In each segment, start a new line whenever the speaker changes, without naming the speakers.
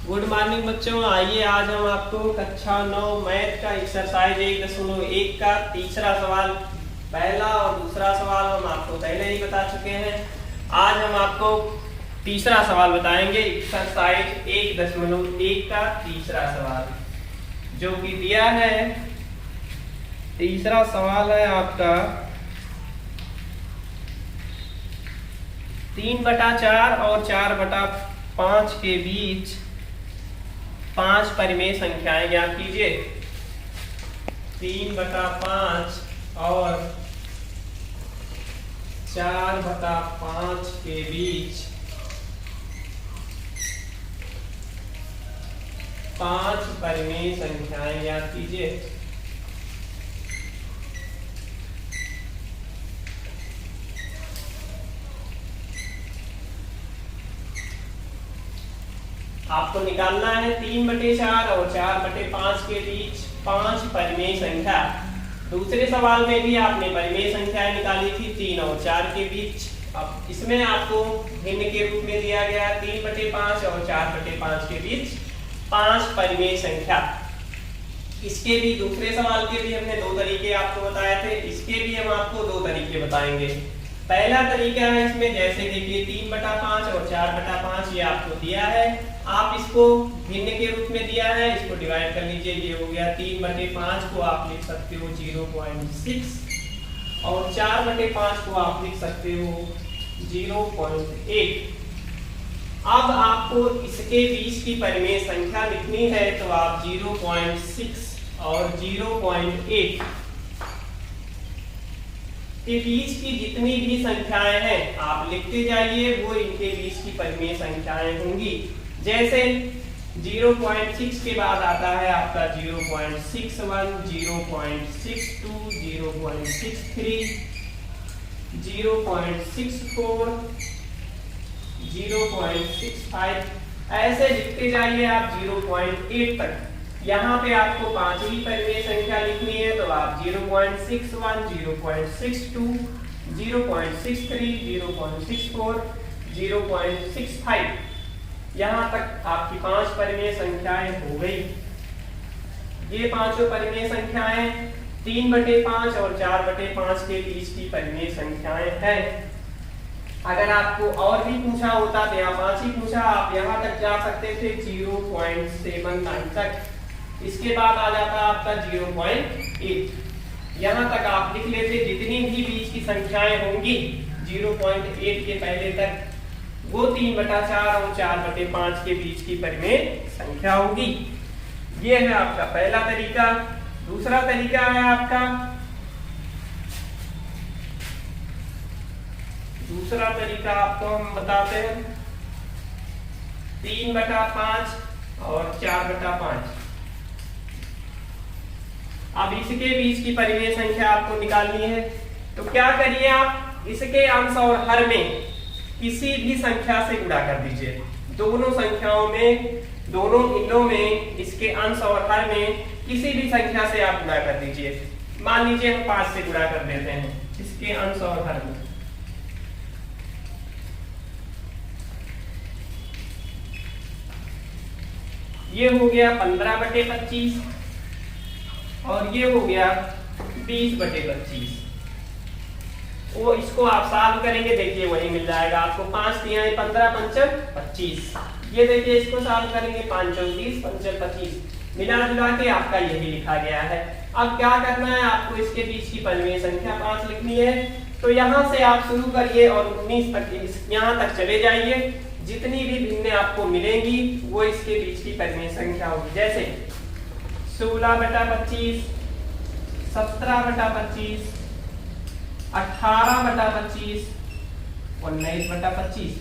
Good morning बच्चों। आइए आज हम आपको कक्षा 9 मैथ का एक्सरसाइज 1.1 का तीसरा सवाल, पहला और दूसरा सवाल हम आपको पहले ही बता चुके हैं। आज हम आपको तीसरा सवाल बताएंगे, एक्सरसाइज 1.1 का तीसरा सवाल, जो कि दिया है। तीसरा सवाल है आपका 3/4 और 4/5 के बीच 5 परिमेय संख्याएं ज्ञात कीजिए। 3/5 और 4/5 के बीच 5 परिमेय संख्याएं ज्ञात कीजिए। आपको निकालना है 3/4 और 4/5 के बीच 5 परिमेय संख्या। दूसरे सवाल में भी आपने परिमेय संख्याएं निकाली थी 3 और 4 के बीच। अब इसमें आपको भिन्न के रूप में दिया गया 3/5 और 4/5 के बीच 5 परिमेय संख्या। इसके भी दूसरे सवाल के भी हमने 2 तरीके आपको बताए थे, इसके भी हम आपको 2 तरीके बताएंगे। पहला तरीका है इसमें, जैसे देखिए 3/5 और 4/5 ये आपको दिया है, आप इसको भिन्न के रूप में दिया है, इसको डिवाइड कर लीजिए। ये हो गया 3/5 को आप लिख सकते हो 0.6 और 4/5 को आप लिख सकते हो 0.8। अब आपको इसके बीच की परिमेय संख्या लिखनी है, तो आप 0.6 और 0.8 के बीच की जितनी भी संख्याएं हैं आप लिखते जाइए, वो इनके बीच की परिमेय संख्याएं होंगी। जैसे 0.6 के बाद आता है आपका 0.61, 0.62, 0.63, 0.64, 0.65, ऐसे लिखते जाइए आप 0.8 तक। यहाँ पे आपको 5वीं परिमेय संख्या लिखनी है, तो आप 0.61, 0.62, 0.63, 0.64, 0.65, यहाँ तक आपकी 5 परिमेय संख्याएं हो गई। ये पांचों परिमेय संख्याएं 3/5 और 4/5 के बीच की परिमेय संख्याएं हैं। अगर आपको और भी पूछा होता तो यहाँ 5 ही पूछा, आप यहाँ तक जा सकते थे 0.79 तक। इसके बाद आ जाता आपका 0.8, यहाँ तक आप लिख लेते। जितनी भी बीच की संख्याएं होंगी 0.8 के पहले तक, वो 3/4 और 4/5 के बीच की परिमेय संख्या होगी। ये है आपका पहला तरीका। दूसरा तरीका है आपका, दूसरा तरीका आपको हम बताते हैं 3/5 और 4/5। अब इसके बीच की परिमेय संख्या आपको निकालनी है, तो क्या करिए आप इसके अंश और हर में किसी भी संख्या से गुणा कर दीजिए। दोनों संख्याओं में, दोनों भिन्नों में इसके अंश और हर में किसी भी संख्या से आप गुणा कर दीजिए। मान लीजिए हम 5 से गुणा कर देते हैं इसके अंश और हर में। ये हो गया 15/25 और ये हो गया 20/25। वो इसको आप सॉल्व करेंगे, देखिए वही मिल जाएगा आपको। 5 दिया है 15, 5 25। ये देखिए इसको सॉल्व करेंगे 5 30, 5 25, मिला जुला के आपका यही लिखा गया है। अब क्या करना है, आपको इसके बीच की परिमेय संख्या 5 लिखनी है, तो यहाँ से आप शुरू करिए और 19 तक यहाँ तक चले जाइए। जितनी भी भिन्न आपको मिलेंगी वो इसके बीच की परिमेय संख्या होगी। जैसे 16/25, 17/25, 18/25, 19/25।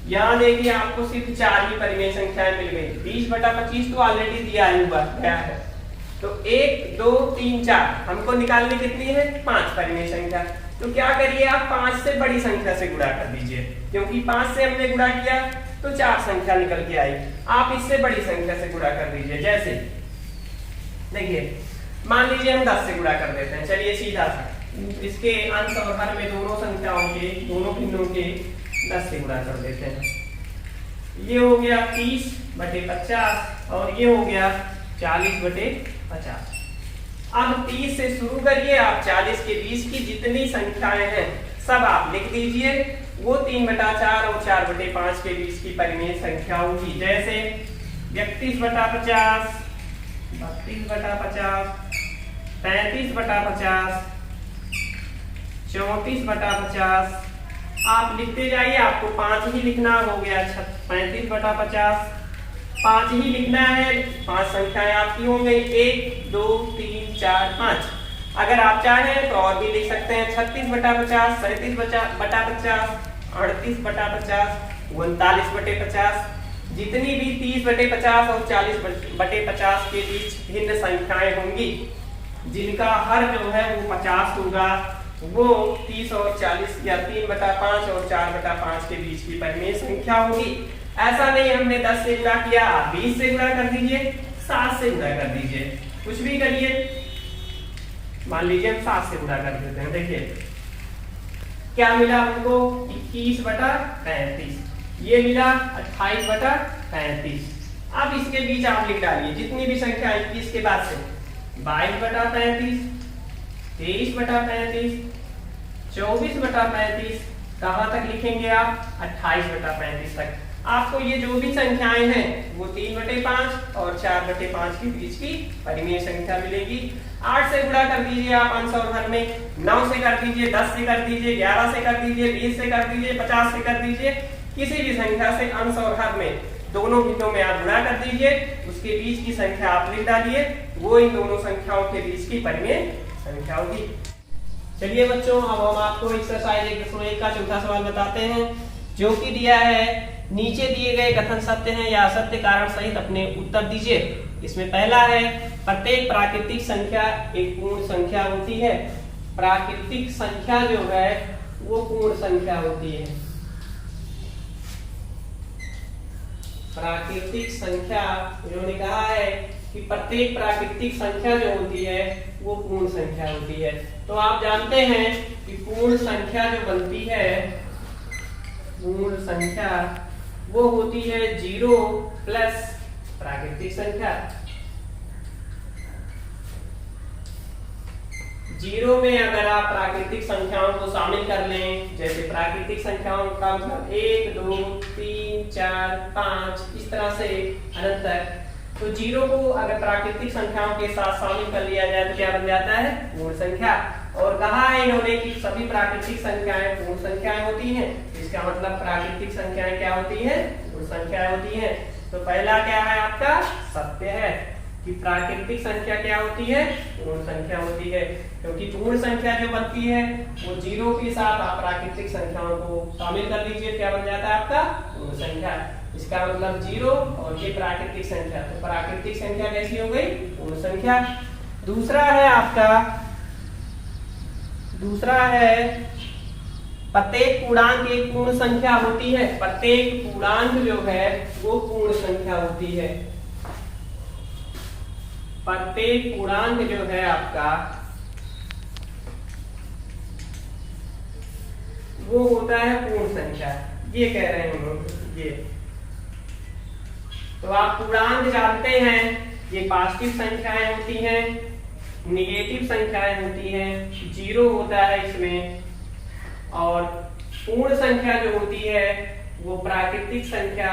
यहाँ देखिए आपको सिर्फ 4 ही परिमेय संख्याएं मिल गई। 20/25 तो ऑलरेडी दिया हुआ गया है। तो 1 2 3 4 हमको निकालनी कितनी है, 5 परिमेय संख्या। तो क्या करिए आप 5 से बड़ी संख्या से गुणा कर दीजिए, क्योंकि 5 से हमने गुणा किया तो 4 संख्या निकल के आई। आप इससे बड़ी संख्या से गुणा कर दीजिए। जैसे देखिए मान लीजिए हम 10 से गुणा कर देते हैं। चलिए सीधा सा इसके अंश और हर में दोनों संख्याओं के, दोनों भिन्नों के 10 से गुणा कर देते हैं। ये हो गया 30/50 और ये हो गया 40/50। अब 30 से शुरू करिए आप, 40 के बीच की जितनी संख्याएं हैं सब आप लिख दीजिए। वो 3/4 और 4/5 के बीच की परिमेय संख्या होगी। जैसे 31/50, 32/50, 35/50, 34/50। आप लिखते जाइए, आपको 5 ही लिखना हो गया। 35/50 5 ही लिखना है। 5 संख्याएं आपकी हो गई, 1 2 3 4 5। अगर आप चाहें तो और भी लिख सकते हैं, 36/50, 37/50, 38/50, 39/50। जितनी भी 30/50 और 40/50 के बीच भिन्न संख्याएं होंगी, जिनका हर जो है वो 50 होगा, वो 30 और 40 या 3/5 और 4/5 के बीच की परिमेय संख्या होगी। ऐसा नहीं हमने 10 से गुणा किया, आप 20 से गुणा कर दीजिए, 7 से गुणा कर दीजिए, कुछ भी करिए। मान लीजिए हम 7 से गुणा कर देते हैं। देखिए क्या मिला हमको, 21/35, ये मिला 28/35। अब इसके बीच आप लिख डालिए जितनी भी संख्या 21 के बाद से, 22/35, 23/35, 24/35, कहां तक लिखेंगे आप, 28/35 तक। आपको ये जो भी संख्याएं हैं वो 3/5 और 4/5 के बीच की परिमेय संख्या मिलेगी। 8 से गुणा कर दीजिए आप अंश और हर में, 9 से कर दीजिए, 10 से कर दीजिए, 11 से कर दीजिए, 20 से कर दीजिए, 50 से कर दीजिए। किसी भी संख्या से अंश और हर में दोनों भिन्नों में आप गुणा कर दीजिए, उसके बीच की संख्या आप लिख डालिए, वो इन दोनों संख्याओं के बीच की परिमेय संख्या होगी। चलिए बच्चों, अब हम आपको एक्सरसाइज 1.1 का चौथा सवाल बताते हैं, जो कि दिया है नीचे दिए गए कथन सत्य हैं या असत्य, कारण सहित अपने उत्तर दीजिए। इसमें पहला है, प्रत्येक प्राकृतिक संख्या एक पूर्ण संख्या होती है। प्राकृतिक संख्या जो है वो पूर्ण संख्या होती है। प्राकृतिक संख्या, उन्होंने कहा है कि प्रत्येक प्राकृतिक संख्या जो होती है वो पूर्ण संख्या होती है। तो आप जानते हैं कि पूर्ण संख्या जो बनती है, पूर्ण संख्या वो होती है 0 प्लस प्राकृतिक संख्या। 0 में अगर आप प्राकृतिक संख्याओं को शामिल कर लें, जैसे प्राकृतिक संख्याओं का मतलब 1 2 3 4 5 इस तरह से अनंत तक, तो 0 को अगर प्राकृतिक संख्याओं के साथ शामिल कर लिया जाए तो क्या बन जाता है, पूर्ण संख्या। और कहा है इन्होंने कि सभी प्राकृतिक संख्याएं पूर्ण संख्याएं होती हैं। इसका मतलब प्राकृतिक संख्याएं क्या होती हैं, पूर्ण संख्याएं होती हैं। तो पहला क्या है आपका, सत्य है कि प्राकृतिक संख्या क्या होती है, पूर्ण संख्या होती है। क्योंकि पूर्ण संख्या जो बनती है वो 0 के साथ आप प्राकृतिक संख्याओं को शामिल कर लीजिए, क्या बन जाता है आपका, पूर्ण संख्या। इसका मतलब 0 और ये प्राकृतिक संख्या, तो प्राकृतिक संख्या कैसी हो गई, पूर्ण संख्या। दूसरा है आपका, दूसरा है प्रत्येक पूर्णांक एक पूर्ण संख्या होती है। प्रत्येक पूर्णांक जो है वो पूर्ण संख्या होती है। प्रत्येक पूर्णांक जो है आपका वो होता है पूर्ण संख्या, ये कह रहे हैं हम लोग। ये तो आप पूर्णांक जानते हैं, ये पॉजिटिव संख्याएं होती हैं, निगेटिव संख्याएं होती हैं, 0 होता है इसमें। और पूर्ण संख्या जो होती है वो प्राकृतिक संख्या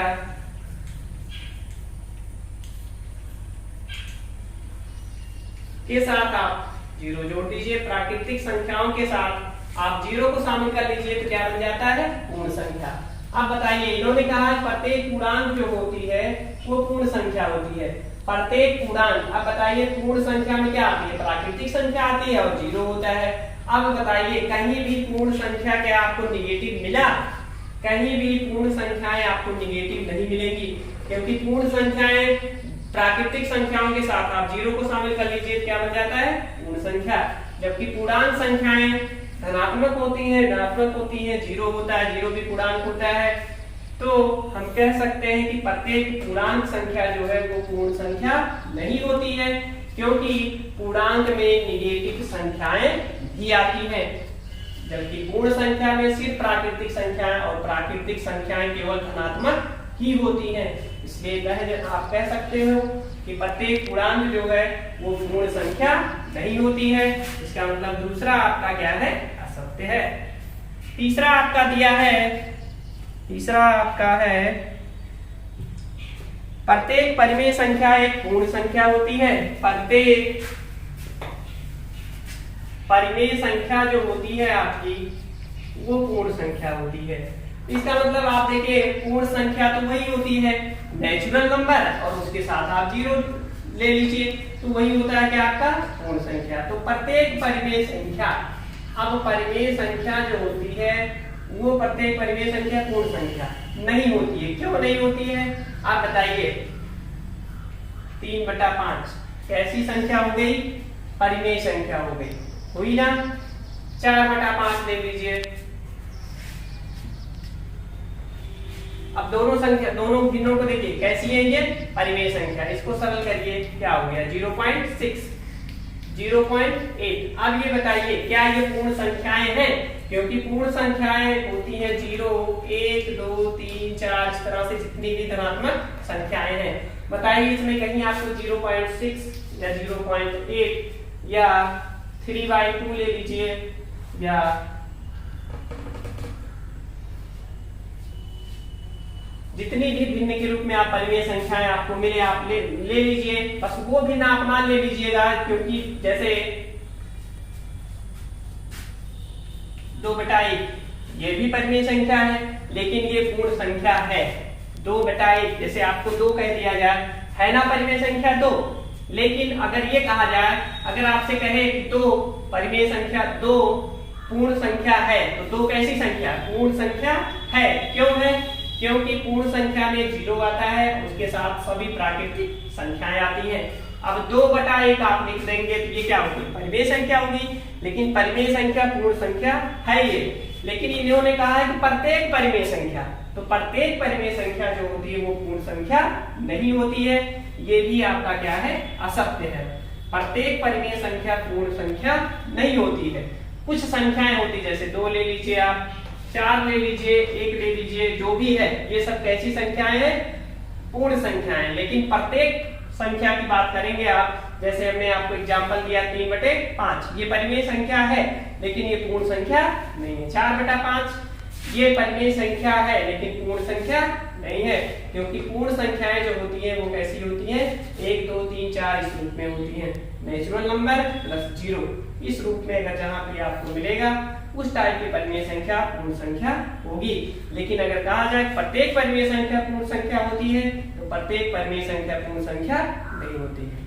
के साथ आप 0 जोड़ दीजिए। प्राकृतिक संख्याओं के साथ आप 0 को शामिल कर लीजिए तो क्या बन जाता है, पूर्ण संख्या। अब बताइए, इन्होंने कहा है प्रत्येक पूर्णांक जो होती है वो पूर्ण संख्या होती है। प्रत्येक पूर्णांक, अब बताइए पूर्ण संख्या में क्या आती है, प्राकृतिक संख्या आती है और 0 होता है। अब बताइए कहीं भी पूर्ण संख्या क्या आपको निगेटिव मिला, कहीं भी पूर्ण संख्याएं आपको निगेटिव नहीं मिलेंगी, क्योंकि पूर्ण संख्याएं प्राकृतिक संख्याओं के साथ आप 0 को शामिल कर लीजिए, क्या बन जाता है, पूर्ण संख्या। जबकि पूर्णांक संख्याएं धनात्मक होती हैं, ऋणात्मक होती हैं, 0 होता है, 0 भी पूर्णांक होता है। तो हम कह सकते हैं कि प्रत्येक पूर्णांक संख्या जो है वो पूर्ण संख्या नहीं होती है, क्योंकि पूर्णांक में निगेटिव संख्याएं भी आती हैं। जबकि पूर्ण संख्या में सिर्फ प्राकृतिक संख्याएं और प्राकृतिक संख्याएं केवल धनात्मक ही होती हैं। इसलिए आप कह सकते हो कि प्रत्येक पूर्णांक जो है वो पूर्ण संख्या नहीं होती है। इसका मतलब दूसरा आपका क्या है, असत्य है। तीसरा आपका दिया है, तीसरा आपका है प्रत्येक परिमेय संख्या एक पूर्ण संख्या होती है। प्रत्येक परिमेय संख्या जो होती है आपकी वो पूर्ण संख्या होती है। इसका मतलब आप देखिए पूर्ण संख्या तो वही होती है नेचुरल नंबर और उसके साथ आप जीरो ले लीजिए तो वही होता है कि आपका पूर्ण संख्या। तो प्रत्येक परिमेय संख्या, अब परिमेय संख्या जो होती है वो प्रत्येक परिमेय संख्या पूर्ण संख्या नहीं होती है। क्यों नहीं होती है आप बताइए। 3/5 कैसी संख्या हो गई, परिमेय संख्या हो गई, हुई ना। 4/5 ले लीजिए। अब दोनों संख्या, दोनों भिन्नों को देखिए कैसी है ये परिमेय संख्या। इसको सरल करिए, क्या हो गया 0.6, 0.8। अब ये बताइए क्या ये पूर्ण संख्याएं हैं, क्योंकि पूर्ण संख्याएं होती हैं 0, 1, 2, 3, 4 इस तरह से जितनी भी धनात्मक संख्याएं हैं। बताइए इसमें कहीं आपको 0.6 या 0.8 या 3/2 ले लीजिए या जितनी भी भिन्न के रूप में आप परिमेय संख्याएं आपको मिले आप ले लीजिए। बस वो भी ना अपना ले लीजिएगा, क्योंकि जैसे 2/1 ये भी परिमेय संख्या है लेकिन ये पूर्ण संख्या है। 2/1 जैसे आपको 2 कह दिया जाए है ना परिमेय संख्या 2, लेकिन अगर ये कहा जाए, अगर आपसे कहे कि 2 परिमेय संख्या 2 पूर्ण संख्या है तो 2 कैसी संख्या, पूर्ण संख्या है। क्यों है, क्योंकि पूर्ण संख्या में 0 आता है, उसके साथ सभी प्राकृतिक संख्याएं आती हैं। अब 2/1 आप लिख देंगे तो ये क्या होगी, परिमेय संख्या होगी। लेकिन परिमेय संख्या पूर्ण संख्या है ये, लेकिन इन्होंने कहा है कि प्रत्येक परिमेय संख्या, तो प्रत्येक परिमेय संख्या जो होती है वो पूर्ण संख्या नहीं होती है। ये भी आपका क्या है, असत्य है। प्रत्येक परिमेय संख्या पूर्ण संख्या नहीं होती है। कुछ संख्याएं होती है, जैसे 2 ले लीजिए आप, 4 ले लीजिए, 1 ले लीजिए, जो भी है ये सब कैसी संख्याएं हैं, पूर्ण संख्याएं। लेकिन प्रत्येक संख्या की बात करेंगे आप, जैसे हमने आपको एग्जांपल दिया 3/5 ये परिमेय संख्या है लेकिन ये पूर्ण संख्या नहीं है। 4/5 ये परिमेय संख्या है लेकिन पूर्ण संख्या नहीं है, क्योंकि पूर्ण संख्याएं जो होती हैं वो कैसी होती हैं, 1, 2, 3, 4 इस रूप में होती हैं। नेचुरल नंबर प्लस 0 इस रूप में अगर जहां पे आपको मिलेगा उस टाइप की परिमेय संख्या पूर्ण संख्या होगी। लेकिन अगर कहा जाए प्रत्येक परिमेय संख्या पूर्ण संख्या होती है तो प्रत्येक परिमेय संख्या पूर्ण संख्या नहीं होती है।